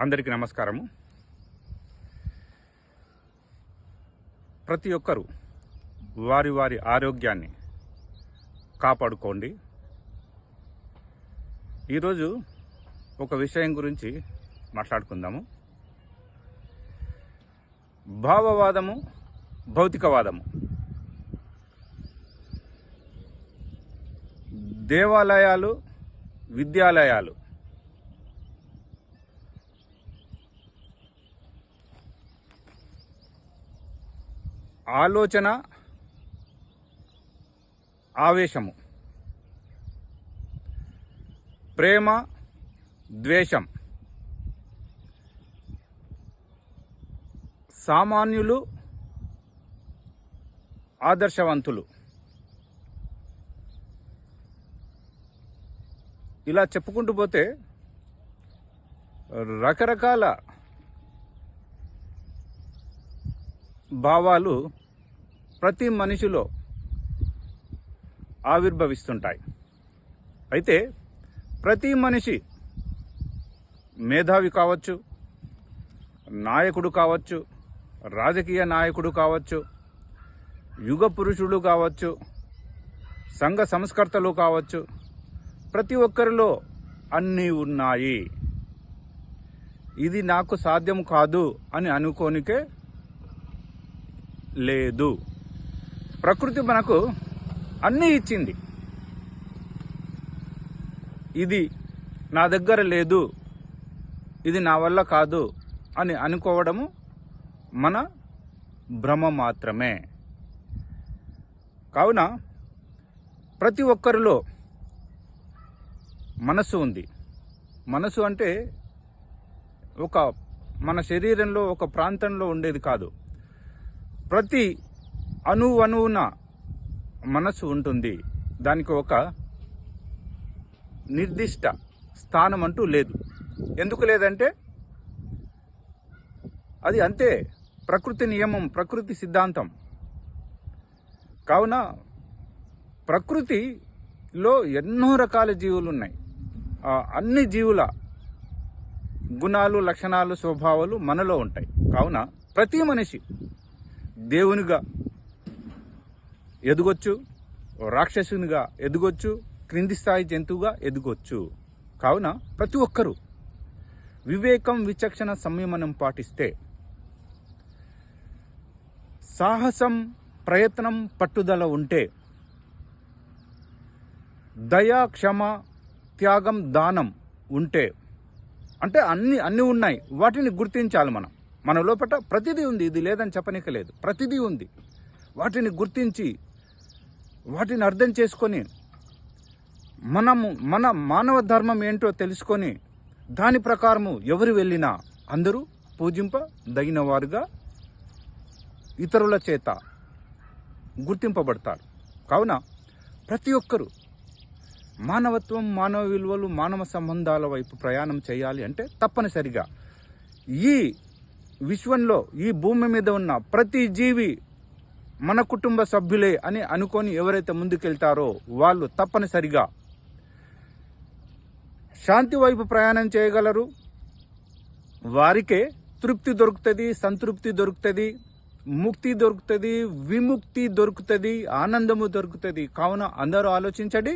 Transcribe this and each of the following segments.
అందరికీ నమస్కారము. ప్రతి ఒక్కరూ వారి వారి ఆరోగ్యాన్ని కాపాడుకోండి. ఈరోజు ఒక విషయం గురించి మాట్లాడుకుందాము. భావవాదము, భౌతికవాదము. దేవాలయాలు, విద్యాలయాలు ఆలోచన, ఆవేశము, ప్రేమ, ద్వేషం, సామాన్యులు, ఆదర్శవంతులు, ఇలా చెప్పుకుంటూ పోతే రకరకాల భావాలు ప్రతి మనిషిలో ఆవిర్భవిస్తుంటాయి. అయితే ప్రతి మనిషి మేధావి కావచ్చు, నాయకుడు కావచ్చు, రాజకీయ నాయకుడు కావచ్చు, యుగ పురుషుడు కావచ్చు, సంఘ సంస్కర్తలు కావచ్చు, ప్రతి ఒక్కరిలో అన్నీ ఉన్నాయి. ఇది నాకు సాధ్యం కాదు అని అనుకోనికే లేదు. ప్రకృతి మనకు అన్నీ ఇచ్చింది. ఇది నా దగ్గర లేదు, ఇది నా వల్ల కాదు అని అనుకోవడము మన భ్రమ మాత్రమే. కావున ప్రతి ఒక్కరిలో మనసు ఉంది. మనసు అంటే మన శరీరంలో ఒక ప్రాంతంలో ఉండేది కాదు. ప్రతి అణువున మనసు ఉంటుంది. దానికి ఒక నిర్దిష్ట స్థానం అంటూ లేదు. ఎందుకు లేదంటే అది అంతే, ప్రకృతి నియమం, ప్రకృతి సిద్ధాంతం. కావున ప్రకృతిలో ఎన్నో రకాల జీవులు ఉన్నాయి. అన్ని జీవుల గుణాలు, లక్షణాలు, స్వభావాలు మనలో ఉంటాయి. కావున ప్రతి మనిషి దేవునిగా ఎదగొచ్చు, రాక్షసునిగా ఎదగొచ్చు, క్రింది స్థాయి జంతువుగా ఎదగొచ్చు. కావున ప్రతి ఒక్కరూ వివేకం, విచక్షణ, సంయమనం పాటిస్తే, సాహసం, ప్రయత్నం, పట్టుదల ఉంటే, దయ, క్షమ, త్యాగం, దానం ఉంటే, అంటే అన్ని ఉన్నాయి. వాటిని గుర్తించాలి. మన లోపల ప్రతిదీ ఉంది. ఇది లేదని చెప్పనీకి లేదు. ప్రతిదీ ఉంది. వాటిని గుర్తించి, వాటిని అర్థం చేసుకొని, మన మానవ ధర్మం ఏంటో తెలుసుకొని, దాని ప్రకారము ఎవరు వెళ్ళినా అందరూ పూజింపదగిన వారుగా ఇతరుల చేత గుర్తింపబడతారు. కావున ప్రతి ఒక్కరూ మానవత్వం, మానవ విలువలు, మానవ సంబంధాల వైపు ప్రయాణం చేయాలి అంటే తప్పనిసరిగా ఈ విశ్వంలో, ఈ భూమి మీద ఉన్న ప్రతి జీవి మన కుటుంబ సభ్యులే అని అనుకొని ఎవరైతే ముందుకెళ్తారో వాళ్ళు తప్పనిసరిగా శాంతి వైపు ప్రయాణం చేయగలరు. వారికే తృప్తి దొరుకుతుంది, సంతృప్తి దొరుకుతుంది, ముక్తి దొరుకుతుంది, విముక్తి దొరుకుతుంది, ఆనందము దొరుకుతుంది. కావున అందరూ ఆలోచించండి.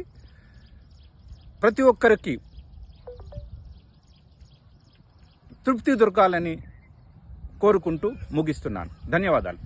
ప్రతి ఒక్కరికి తృప్తి దొరకాలని కోరుకుంటూ ముగిస్తున్నాను. ధన్యవాదాలు.